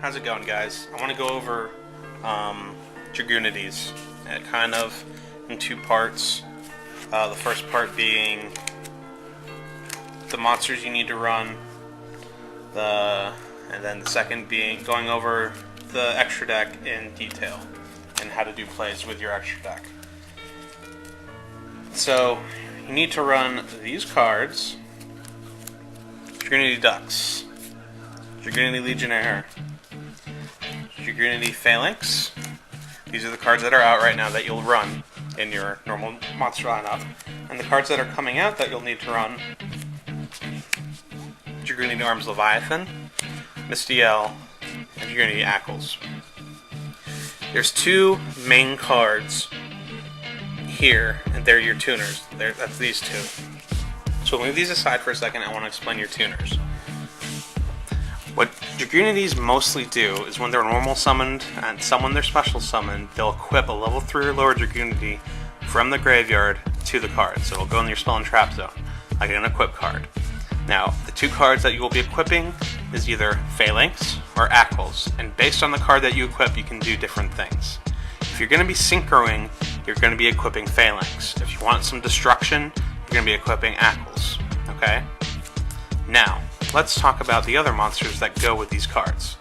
How's it going, guys? I want to go over Dragunities, kind of in two parts. The first part being the monsters you need to run, and then the second being going over the extra deck in detail and how to do plays with your extra deck. So you need to run these cards: Dragunity Ducks, Dragunity Legionnaire, Dragunity Phalanx. These are the cards that are out right now that you'll run in your normal monster lineup. And the cards that are coming out that you'll need to run: Dragunity Arms Leviathan, Mistiel, and Dragunity Ackles. There's two main cards here, and they're your tuners. That's these two. So we'll move these aside for a second. I want to explain your tuners. What Dragunities mostly do is when they're normal summoned and someone they're special summoned, they'll equip a level 3 or lower Dragunity from the graveyard to the card. So it'll go in your spell and trap zone, like an equip card. Now, the two cards that you will be equipping is either Phalanx or Ackles, and based on the card that you equip, you can do different things. If you're going to be synchroing, you're going to be equipping Phalanx. If you want some destruction, you're going to be equipping Ackles. Okay? Now, let's talk about the other monsters that go with these cards.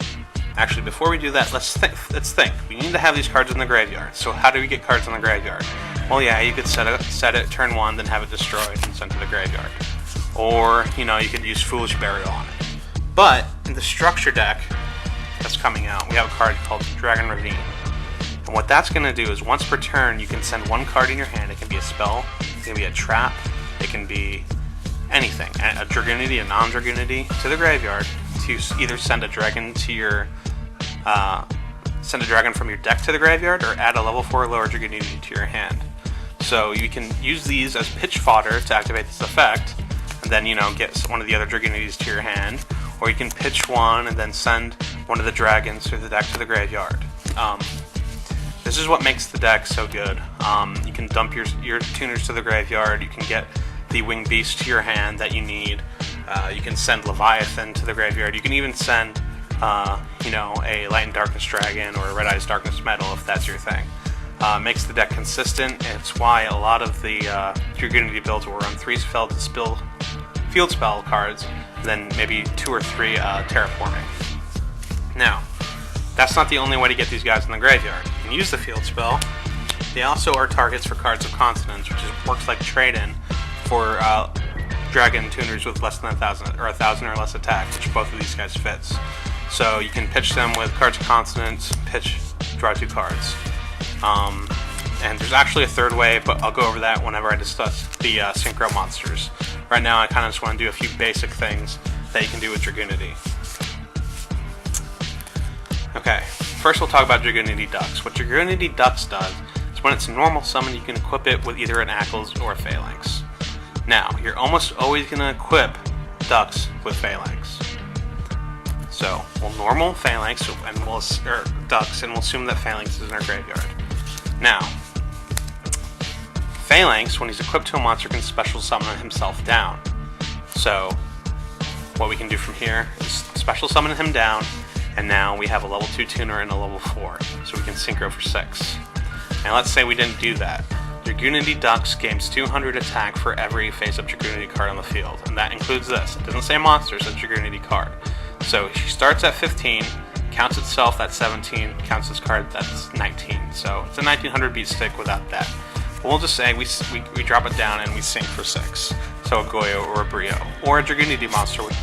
Actually, before we do that, let's think. We need to have these cards in the graveyard. So how do we get cards in the graveyard? Well, yeah, you could set it turn 1, then have it destroyed and sent to the graveyard. Or, you could use Foolish Burial on it. But in the structure deck that's coming out, we have a card called Dragunity. And what that's going to do is once per turn, you can send one card in your hand. It can be a spell, it can be a trap, it can be anything, a Dragunity, a non-Dragunity, to the graveyard to either send a dragon to your, send a dragon from your deck to the graveyard, or add a level 4 or lower Dragunity to your hand. So you can use these as pitch fodder to activate this effect, and then get one of the other Dragunities to your hand, or you can pitch one and then send one of the dragons through the deck to the graveyard. This is what makes the deck so good. You can dump your tuners to the graveyard. You can get the winged beast to your hand that you need. You can send Leviathan to the graveyard. You can even send, a Light and Darkness Dragon or a Red Eyes Darkness Metal if that's your thing. Makes the deck consistent, and it's why a lot of the Dragunity builds will run 3 field spell cards, and then maybe 2 or 3 terraforming. Now, that's not the only way to get these guys in the graveyard. You can use the field spell. They also are targets for Cards of Consonance, which works like trade-in for dragon tuners with less than 1,000 or 1,000 or less attack, which both of these guys fits. So you can pitch them with Cards of Consonance, draw 2 cards. And there's actually a third way, but I'll go over that whenever I discuss the synchro monsters. Right now, I kind of just want to do a few basic things that you can do with Dragunity. Okay, first we'll talk about Dragunity Ducks. What Dragunity Ducks does is when it's a normal summon, you can equip it with either an Ackles or a Phalanx. Now, you're almost always going to equip Ducks with Phalanx. So, we'll normal Phalanx and Ducks, and we'll assume that Phalanx is in our graveyard. Now, Phalanx, when he's equipped to a monster, can special summon himself down. So, what we can do from here is special summon him down, and now we have a level 2 tuner and a level 4, so we can synchro for 6. And let's say we didn't do that. Dragunity Ducks gains 200 attack for every face-up Dragunity card on the field, and that includes this. It doesn't say monster, it says Dragunity card. So she starts at 15, counts itself at 17, counts this card that's 19. So it's a 1900 beat stick without that. But we'll just say we drop it down and we sync for 6. So a Goyo or a Brio, or a Dragunity monster with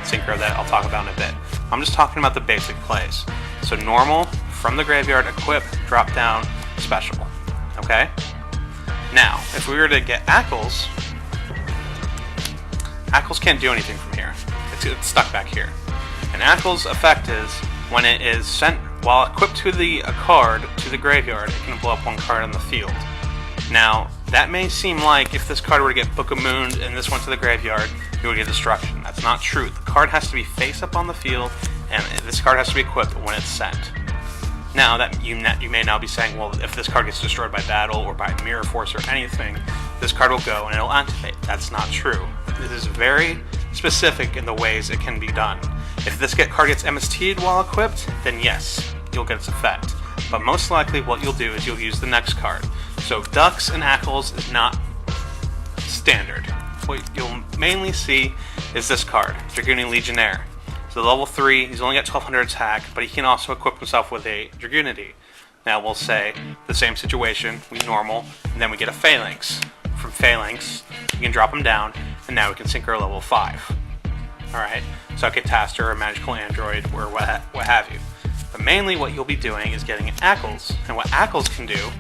synchro that I'll talk about in a bit. I'm just talking about the basic plays. So normal, from the graveyard, equip, drop down, special. Okay? Now, if we were to get Ackles can't do anything from here. It's stuck back here. And Ackles' effect is, when it is sent, while equipped to a card to the graveyard, it can blow up 1 card on the field. Now, that may seem like if this card were to get Book of Moon and this went to the graveyard, you would get destruction. That's not true. The card has to be face up on the field, and this card has to be equipped when it's sent. Now, that you may now be saying, well, if this card gets destroyed by battle or by Mirror Force or anything, this card will go and it'll activate. That's not true. This is very specific in the ways it can be done. If this card gets MST'd while equipped, then yes, you'll get its effect. But most likely what you'll do is you'll use the next card. So Dux and Ackles is not standard. What you'll mainly see is this card, Dragunity Legionnaire. So level 3, he's only got 1200 attack, but he can also equip himself with a Dragunity. Now we'll say the same situation, we normal, and then we get a Phalanx. From Phalanx, we can drop him down, and now we can synchro level 5. Alright, so a Cataster, or a Magical Android, or what have you. But mainly what you'll be doing is getting Ackles, and what Ackles can do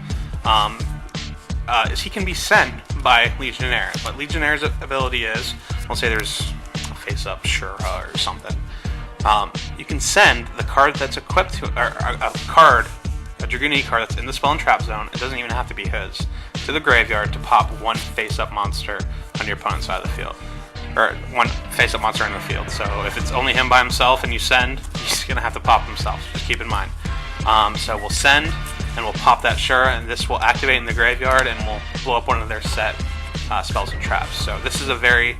is he can be sent by Legionnaire. What Legionnaire's ability is, we'll say there's a face-up Shura or something. You can send the card that's equipped to, or a Dragunity card that's in the spell and trap zone, it doesn't even have to be his, to the graveyard to pop one face-up monster on your opponent's side of the field. Or one face-up monster in the field. So if it's only him by himself and you send, he's going to have to pop himself. Just keep in mind. So we'll send, and we'll pop that Shura, and this will activate in the graveyard, and we'll blow up one of their set spells and traps. So this is a very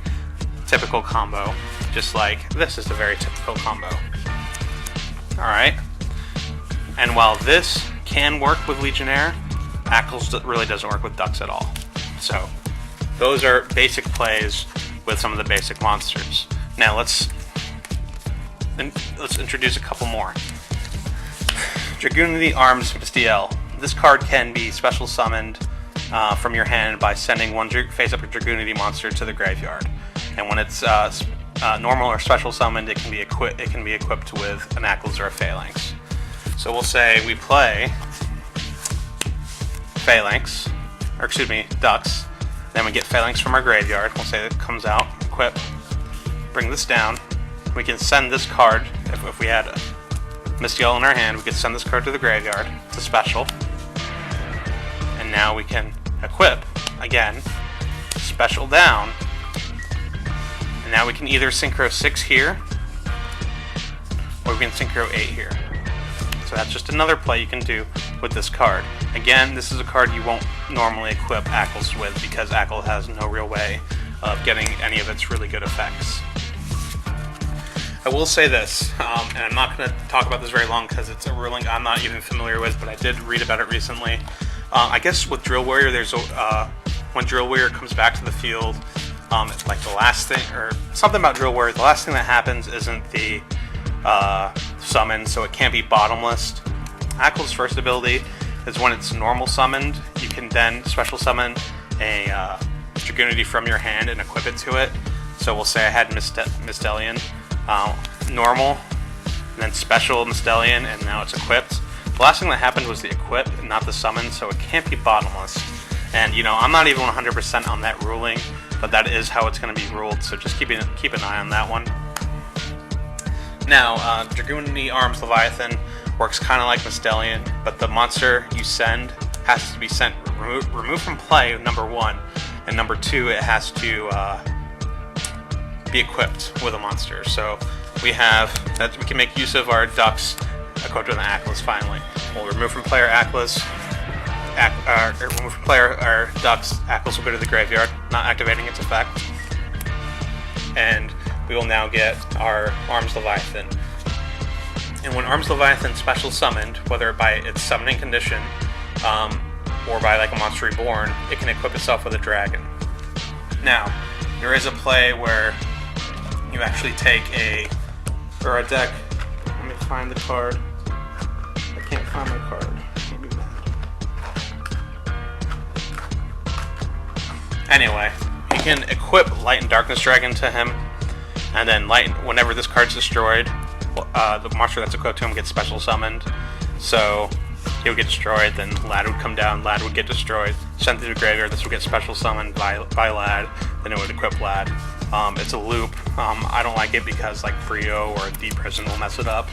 typical combo, just like this is a very typical combo. Alright. And while this can work with Legionnaire, Ackles really doesn't work with Dux at all. So those are basic plays with some of the basic monsters. Now let's introduce a couple more. Dragunity Arms Mistiel. This card can be special summoned from your hand by sending one face-up Dragunity monster to the graveyard. And when it's normal or special summoned, it can be equipped with an Ackles or a Phalanx. So we'll say we play Phalanx, or excuse me, Dux. Then we get Phalanx from our graveyard. We'll say it comes out, equip, bring this down. We can send this card, if we had Mistiel in our hand, we could send this card to the graveyard. It's a special. And now we can equip, again, special down. And now we can either synchro 6 here, or we can synchro 8 here. So that's just another play you can do with this card. Again, this is a card you won't normally equip Ackles with because Ackles has no real way of getting any of its really good effects. I will say this, and I'm not going to talk about this very long because it's a ruling I'm not even familiar with, but I did read about it recently. I guess with Drill Warrior, when Drill Warrior comes back to the field, it's like the last thing, or something about Drill Warrior, the last thing that happens isn't the summon, so it can't be bottomless. Ackles' first ability is when it's normal summoned, you can then special summon a Dragunity from your hand and equip it to it. So we'll say I had Mistelian, normal, and then special Mistelian, and now it's equipped. The last thing that happened was the equip and not the summon, so it can't be bottomless. And you know, I'm not even 100% on that ruling, but that is how it's going to be ruled, so just keep an eye on that one. Now, Dragunity Arms Leviathan works kind of like Mistelian, but the monster you send has to be sent removed from play, number 1, and number 2, it has to be equipped with a monster. So we have that we can make use of our Dux equipped with an Ackles. Finally, we'll remove from player Ackles. Remove from player our Dux. Ackles will go to the graveyard, not activating its effect, and we will now get our Arms Leviathan. And when Arms Leviathan special summoned, whether by its summoning condition or by like a monster reborn, it can equip itself with a dragon. Now, there is a play where you actually take a deck. Let me find the card. I can't find my card. I'll be mad. Anyway, you can equip Light and Darkness Dragon to him, and then whenever this card's destroyed, the monster that's equipped to him gets special summoned. So he'll get destroyed, then Lad would come down, Lad would get destroyed, sent to the graveyard, this would get special summoned by Lad, then it would equip Lad. It's a loop. I don't like it because like Brio or Deep Prison will mess it up,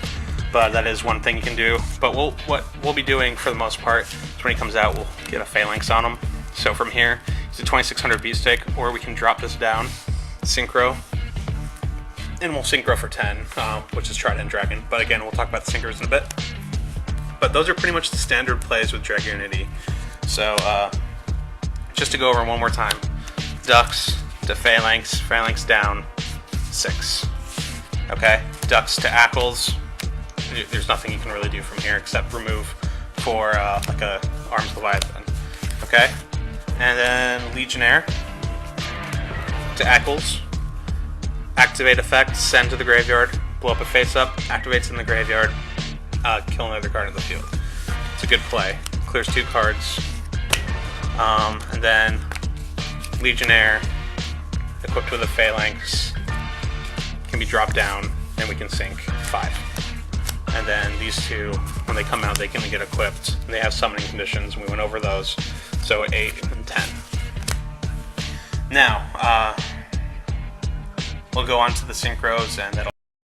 but that is one thing you can do. But what we'll be doing for the most part is when he comes out, we'll get a Phalanx on him. So from here, it's a 2600 beat stick, or we can drop this down, synchro, and we'll synchro for 10, which is Trident Dragon. But again, we'll talk about the synchros in a bit. But those are pretty much the standard plays with Dragunity. So just to go over one more time, Dux to Phalanx, Phalanx down, 6. Okay? Ducks to Ackles. There's nothing you can really do from here except remove for like a Arms Leviathan. Okay? And then Legionnaire to Ackles. Activate effect, send to the graveyard, blow up a face up, activates in the graveyard, kill another card in the field. It's a good play. Clears 2 cards. And then Legionnaire, equipped with a Phalanx, can be dropped down, and we can sink 5. And then these two, when they come out, they can get equipped. And they have summoning conditions, and we went over those. So 8 and 10. Now, we'll go on to the synchros, and that'll